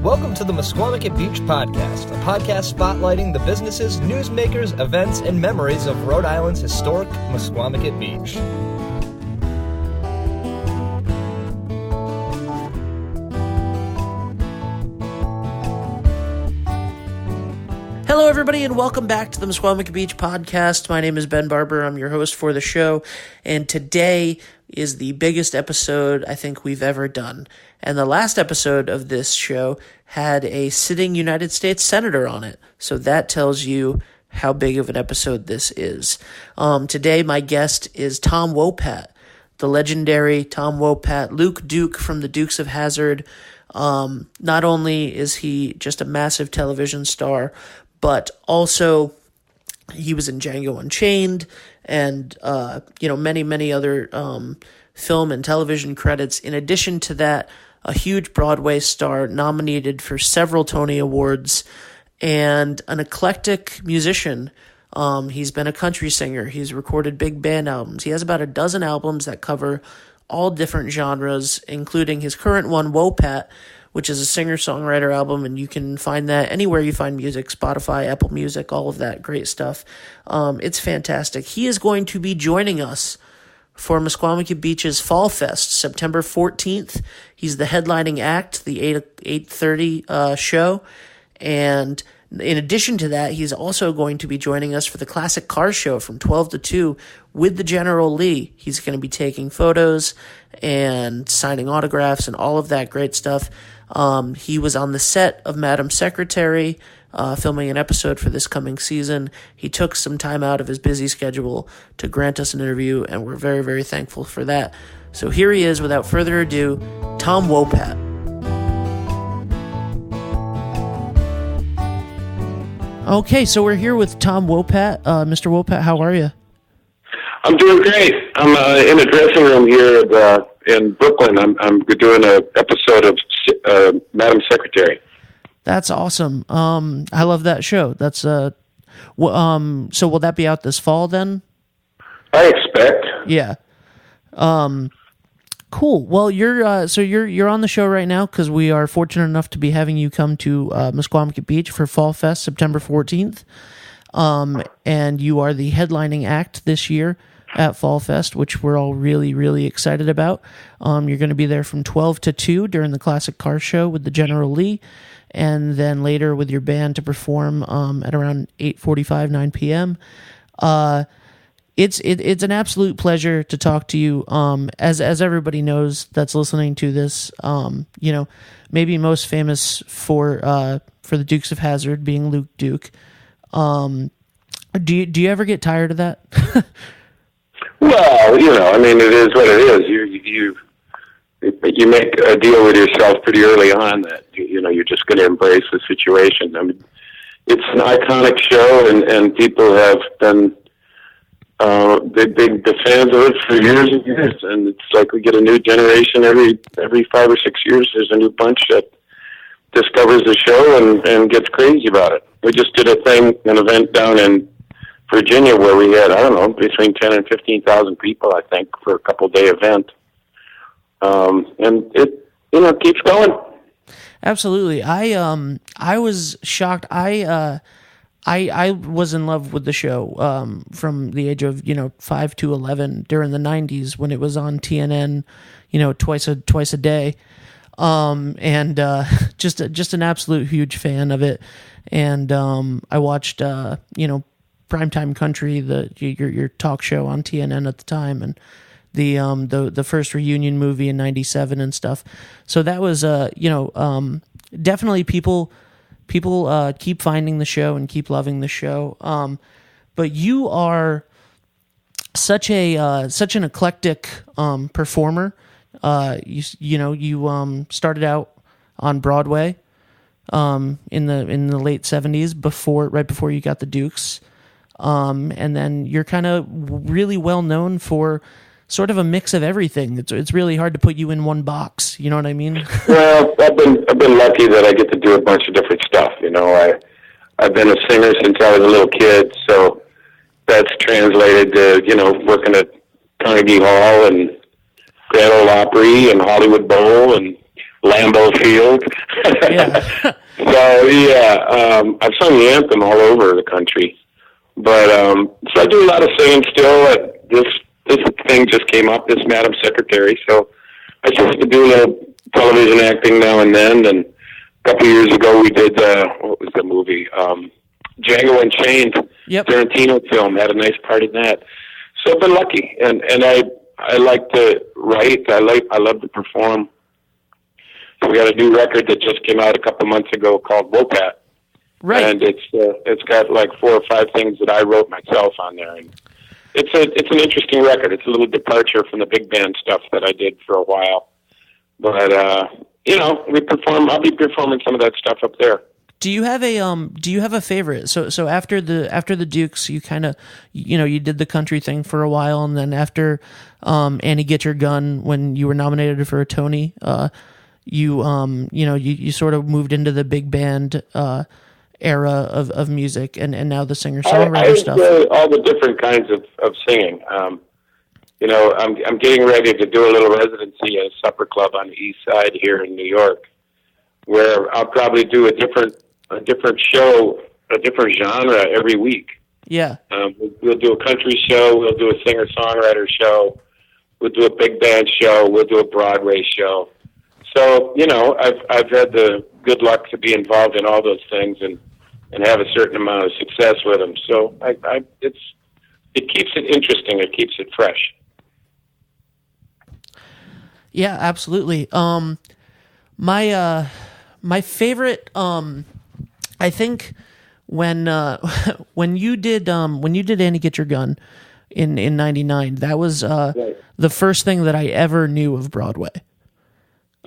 Welcome to the Mesquamaket Beach Podcast, a podcast spotlighting the businesses, newsmakers, events, and memories of Rhode Island's historic Mesquamaket Beach. Hello, everybody, and welcome back to the Mesquamaket Beach Podcast. My name is Ben Barber. I'm your host for the show, and today is the biggest episode I think we've ever done. And the last episode of this show had a sitting United States Senator on it, so that tells you how big of an episode this is. Today, my guest is Tom Wopat, the legendary Tom Wopat, Luke Duke from the Dukes of Hazzard. Not only is he just a massive television star, but also he was in Django Unchained and, many other film and television credits. In addition to that, a huge Broadway star, nominated for several Tony Awards, and an eclectic musician. He's been a country singer. He's recorded big band albums. He has about a dozen albums that cover all different genres, including his current one, Wopat, which is a singer-songwriter album, and you can find that anywhere you find music, Spotify, Apple Music, all of that great stuff. It's fantastic. He is going to be joining us for Mesquamaket Beach's Fallfest, September 14th. He's the headlining act, the 8:30 show, and in addition to that, he's also going to be joining us for the Classic Car Show from 12 to 2 with the General Lee. He's going to be taking photos and signing autographs and all of that great stuff. He was on the set of Madam Secretary, filming an episode for this coming season. He took some time out of his busy schedule to grant us an interview, and we're very, very thankful for that. So here he is, without further ado, Tom Wopat. Okay, so we're here with Tom Wopat. Mr. Wopat, how are you? I'm doing great. I'm in a dressing room here in Brooklyn. I'm doing an episode of Madam Secretary. That's awesome. I love that show. That's so will that be out this fall then? I expect. Yeah. Cool. Well, you're on the show right now because we are fortunate enough to be having you come to Mesquamaket Beach for Fallfest, September 14th. And you are the headlining act this year at Fallfest, which we're all really, really excited about. You're going to be there from 12 to 2 during the Classic Car Show with the General Lee, and then later with your band to perform at around 8:45, 9 p.m. It's an absolute pleasure to talk to you. As everybody knows that's listening to this, maybe most famous for the Dukes of Hazzard being Luke Duke. Do you ever get tired of that? Well, it is what it is. You make a deal with yourself pretty early on that you're just going to embrace the situation. I mean, it's an iconic show, and people have been they've been the fans of it for years and years. And it's like we get a new generation every 5 or 6 years. There's a new bunch that discovers the show and gets crazy about it. We just did an event down in Virginia where we had, between 10 and 15,000 people, I think, for a couple-day event. And it, keeps going. Absolutely. I was shocked. I was in love with the show, from the age of, 5 to 11 during the 90s when it was on TNN, twice a day. Just an absolute huge fan of it. And, I watched, Primetime Country, your talk show on TNN at the time, and the first reunion movie in '97 and stuff. So that was definitely people keep finding the show and keep loving the show. But you are such an eclectic performer. You started out on Broadway in the late '70s, right before you got the Dukes. And then you're kind of really well known for sort of a mix of everything. It's really hard to put you in one box. You know what I mean? Well, I've been lucky that I get to do a bunch of different stuff. I've been a singer since I was a little kid, so that's translated to working at Carnegie Hall and Grand Ole Opry and Hollywood Bowl and Lambeau Field. Yeah. So yeah, I've sung the anthem all over the country, but so I do a lot of singing still. This thing just came up, this Madam Secretary, so I used to do a little television acting now and then. And a couple of years ago, we did what was the movie? Django Unchained. Yep. Tarantino film. Had a nice part in that. So I've been lucky, and I like to write. I love to perform. So we got a new record that just came out a couple months ago called Wopat. Right. And it's got like 4 or 5 things that I wrote myself on there, and it's an interesting record. It's a little departure from the big band stuff that I did for a while, but we perform. I'll be performing some of that stuff up there. Do you have a favorite? So after the Dukes, you kind of you did the country thing for a while, and then after Annie Get Your Gun, when you were nominated for a Tony, you sort of moved into the big band era of music, and now the singer-songwriter stuff. I enjoy all the different kinds of singing. I'm getting ready to do a little residency at a supper club on the East Side here in New York, where I'll probably do a different show, a different genre every week. Yeah. We'll do a country show. We'll do a singer-songwriter show. We'll do a big band show. We'll do a Broadway show. So, I've had the good luck to be involved in all those things and have a certain amount of success with them. So it keeps it interesting. It keeps it fresh. Yeah, absolutely. My favorite, I think when you did Annie Get Your Gun in 99, that was right. the first thing that I ever knew of Broadway.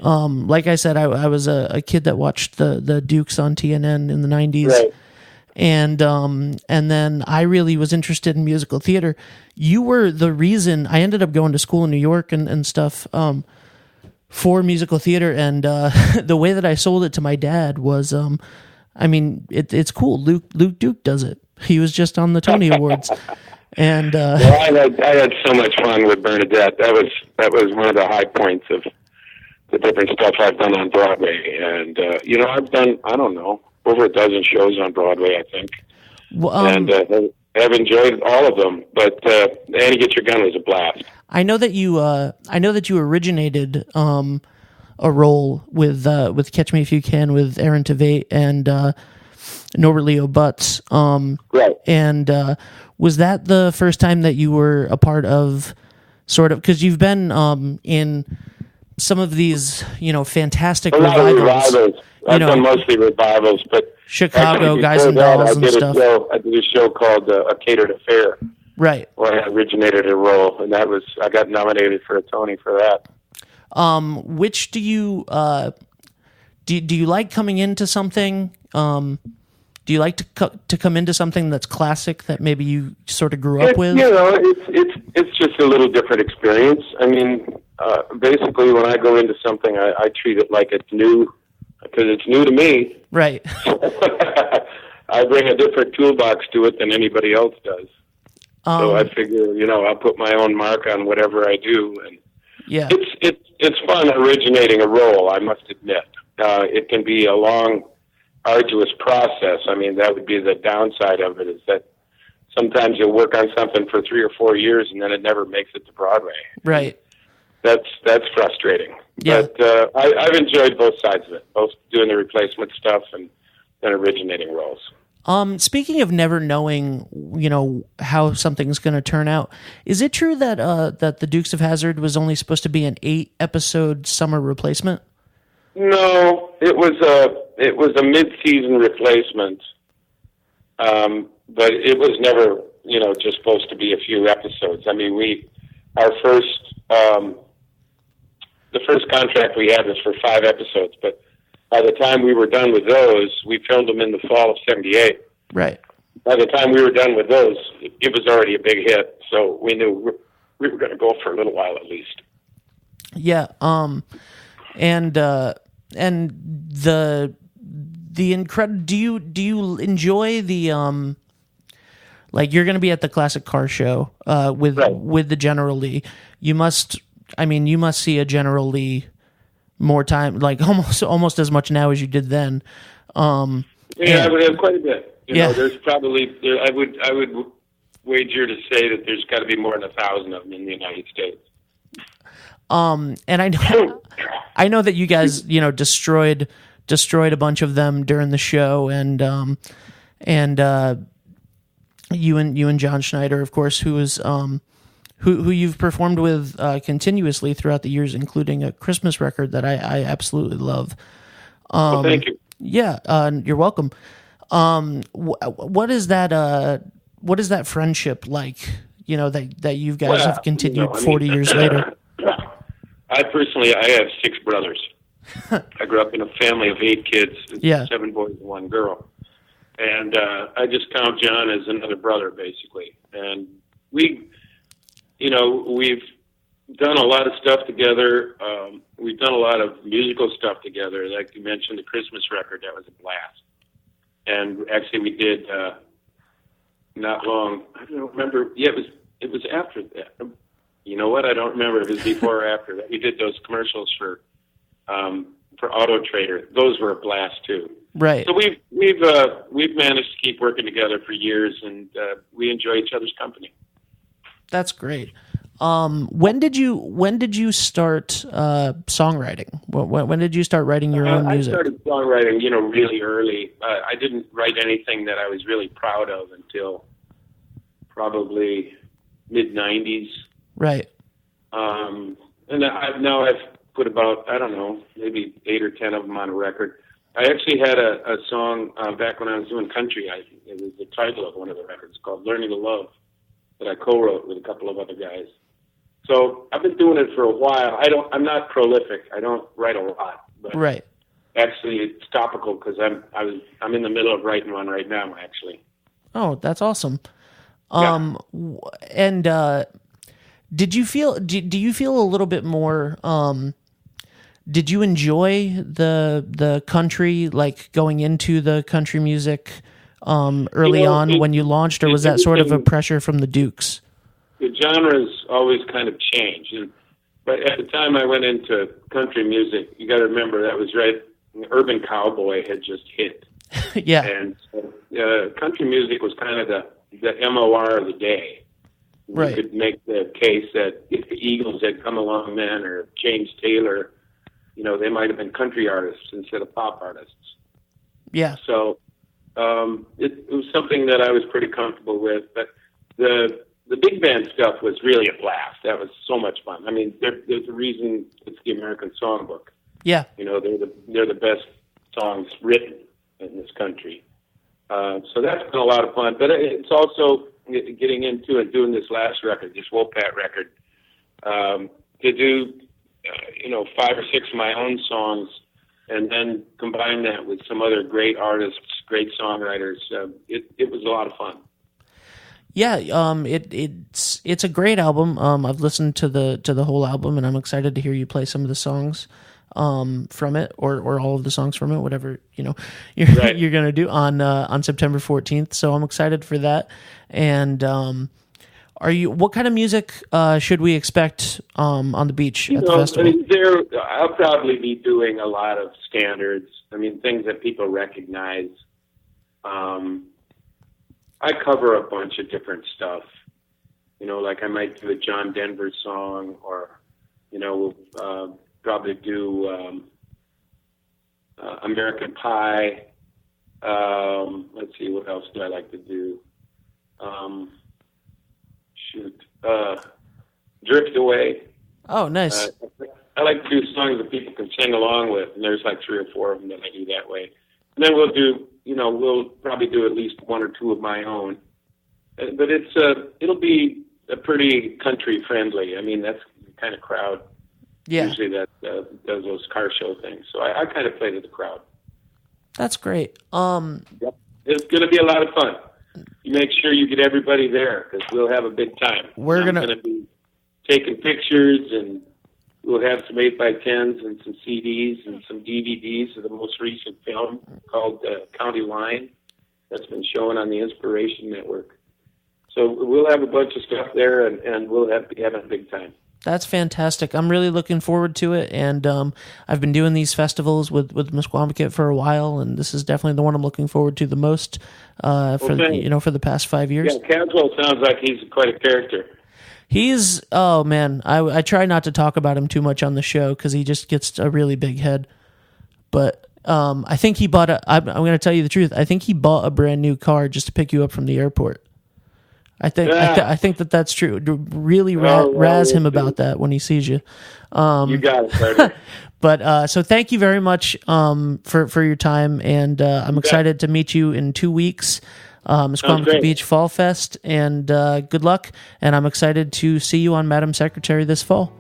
Like I said, I was a kid that watched the Dukes on TNN in the 90s. Right. And then I really was interested in musical theater. You were the reason I ended up going to school in New York and stuff, for musical theater. And, the way that I sold it to my dad was, it's cool. Luke Duke does it. He was just on the Tony Awards. And, well, I had so much fun with Bernadette. That was one of the high points of the different stuff I've done on Broadway. And, I've done, I don't know, over a dozen shows on Broadway, I think. Well, and I've enjoyed all of them, but Annie Get Your Gun was a blast. I know that you originated a role with Catch Me If You Can with Aaron Tveit and Norbert Leo Butts. Right. And was that the first time that you were a part of sort of, because you've been in some of these, fantastic revivals. I've done mostly revivals, but Chicago Guys and Dolls and stuff. I did a show called A Catered Affair, right? Where I originated a role, and I got nominated for a Tony for that. Which do you do you like coming into something? Do you like to come into something that's classic that maybe you sort of grew up with? It's just a little different experience. I mean, basically, when I go into something, I treat it like it's new, because it's new to me. Right. I bring a different toolbox to it than anybody else does. So I figure, I'll put my own mark on whatever I do, and yeah, it's fun originating a role, I must admit. It can be a long, arduous process. I mean, that would be the downside of it, is that sometimes you'll work on something for 3 or 4 years and then it never makes it to Broadway. Right. That's frustrating. Yeah. But I've enjoyed both sides of it, both doing the replacement stuff and originating roles. Speaking of never knowing, how something's going to turn out, is it true that that the Dukes of Hazzard was only supposed to be an 8-episode summer replacement? No, it was a mid-season replacement, but it was never, just supposed to be a few episodes. I mean, the first contract we had was for 5 episodes, but by the time we were done with those, we filmed them in the fall of '78. Right. By the time we were done with those, it was already a big hit, so we knew we were going to go for a little while at least. Yeah. And the incredible. Do you enjoy the like, you're going to be at the Classic Car Show with the General Lee. You must see a General Lee more time, like almost as much now as you did then. I would have quite a bit. You Yeah. know, there's probably I would wager to say that there's got to be more than 1,000 of them in the United States. And I know that you guys, destroyed a bunch of them during the show, and you and John Schneider, of course, who is who you've performed with continuously throughout the years, including a Christmas record that I absolutely love. Well, thank you. Yeah, you're welcome. What is that friendship like? That you guys have continued 40 years later. I have 6 brothers. I grew up in a family of 8 kids, 7 boys and 1 girl. And I just count John as another brother, basically. And we've done a lot of stuff together. We've done a lot of musical stuff together. Like you mentioned, the Christmas record, that was a blast. And actually we did not long, I don't remember. Yeah, it was after that. You know what? I don't remember if it was before or after that. We did those commercials for Auto Trader. Those were a blast too. Right. So we've managed to keep working together for years, and we enjoy each other's company. That's great. When did you start songwriting? When did you start writing your own music? I started songwriting, really early. I didn't write anything that I was really proud of until probably mid-'90s. Right. And I've put about, I don't know, maybe 8 or 10 of them on a record. I actually had a song back when I was doing country. It was the title of one of the records called "Learning to Love" that I co-wrote with a couple of other guys. So I've been doing it for a while. I'm not prolific. I don't write a lot, but right. Actually, it's topical because I'm in the middle of writing one right now. Actually. Oh, that's awesome. And do you feel a little bit more? Did you enjoy the country, like going into the country music early on when you launched, or was that sort of a pressure from the Dukes? The genres always kind of change, but at the time I went into country music, you got to remember that was right. Urban Cowboy had just hit. Yeah, and country music was kind of the MOR of the day. Right. You could make the case that if the Eagles had come along then, or James Taylor, they might have been country artists instead of pop artists. Yeah. So it was something that I was pretty comfortable with. But the big band stuff was really a blast. That was so much fun. I mean, there's a reason it's the American Songbook. Yeah. They're the best songs written in this country. So that's been a lot of fun. But it's also getting into and doing this last record, this Wopat record, to do 5 or 6 of my own songs, and then combine that with some other great artists, great songwriters. It was a lot of fun. Yeah, it's a great album. I've listened to the whole album, and I'm excited to hear you play some of the songs from it, or all of the songs from it, whatever you're gonna do on September 14th. So I'm excited for that. And what kind of music should we expect on the beach at the festival? I'll probably be doing a lot of standards. I mean, things that people recognize. I cover a bunch of different stuff. Like I might do a John Denver song, or we'll probably do American Pie. Let's see, what else do I like to do? Drift Away. Oh, nice. I like to do songs that people can sing along with, and there's like 3 or 4 of them that I do that way. And then we'll probably do at least 1 or 2 of my own. But it'll be a pretty country friendly. I mean, that's the kind of crowd usually that does those car show things. So I kind of play to the crowd. That's great. Yep. It's going to be a lot of fun. You make sure you get everybody there, because we'll have a big time. I'm going to be taking pictures, and we'll have some 8x10s and some CDs and some DVDs of the most recent film called County Line that's been shown on the Inspiration Network. So we'll have a bunch of stuff there, and we'll be having a big time. That's fantastic. I'm really looking forward to it, and I've been doing these festivals with Misquamicut for a while, and this is definitely the one I'm looking forward to the most for the past 5 years. Yeah, Caswell sounds like he's quite a character. He's I try not to talk about him too much on the show because he just gets a really big head. But I think he bought I'm going to tell you the truth. I think he bought a brand new car just to pick you up from the airport. I think that's true. Really razz him about that when he sees you. You got it, Carter. But so thank you very much for your time, and I'm excited to meet you in 2 weeks. Misquamicut Beach Fall Fest, and good luck. And I'm excited to see you on Madam Secretary this fall.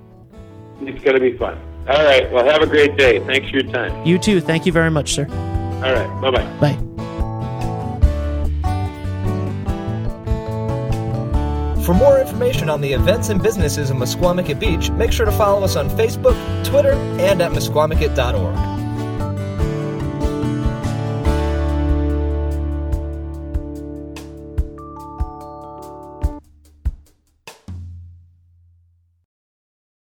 It's going to be fun. All right. Well, have a great day. Thanks for your time. You too. Thank you very much, sir. All right. Bye-bye. Bye. For more information on the events and businesses of Misquamicut Beach, make sure to follow us on Facebook, Twitter, and at Misquamicut.org.